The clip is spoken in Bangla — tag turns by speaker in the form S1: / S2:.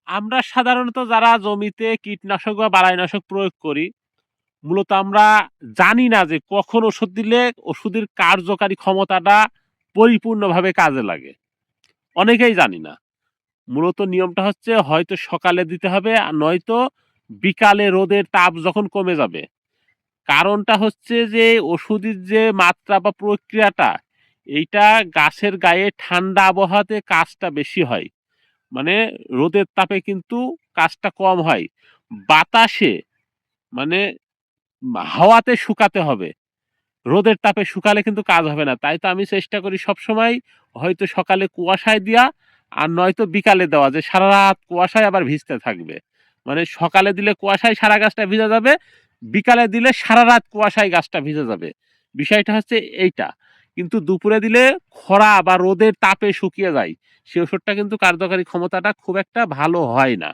S1: আমরা সাধারণত যারা জমিতে কীটনাশক বা বালাইনাশক প্রয়োগ করি, মূলত আমরা জানি না যে কখন ওষুধ দিলে ওষুধের কার্যকারী ক্ষমতাটা পরিপূর্ণভাবে কাজে লাগে। অনেকেই জানি না। মূলত নিয়মটা হচ্ছে হয়তো সকালে দিতে হবে আর নয়তো বিকালে রোদের তাপ যখন কমে যাবে। কারণটা হচ্ছে যে ওষুধের যে মাত্রা বা প্রক্রিয়াটা, এইটা গাছের গায়ে ঠান্ডা আবহাওয়াতে কাজটা বেশি হয়। মানে রোদের তাপে কিন্তু কাজটা কম হয়। বাতাসে মানে হাওয়াতে শুকাতে হবে। রোদের তাপে শুকালে কিন্তু কাজ হবে না। তাই তো আমি চেষ্টা করি সবসময় হয়তো সকালে কুয়াশায় দেয়া আর নয়তো বিকালে দেওয়া, যে সারারাত কুয়াশায় আবার ভিজতে থাকবে। মানে সকালে দিলে কুয়াশায় সারা গাছটা ভিজে যাবে, বিকালে দিলে সারারাত কুয়াশায় গাছটা ভিজে যাবে। বিষয়টা হচ্ছে এইটা। কিন্তু দুপুরে দিলে খরা বা রোদের তাপে শুকিয়ে যায়। সে ওষুধটা কিন্তু কার্যকারী ক্ষমতাটা খুব একটা ভালো হয় না।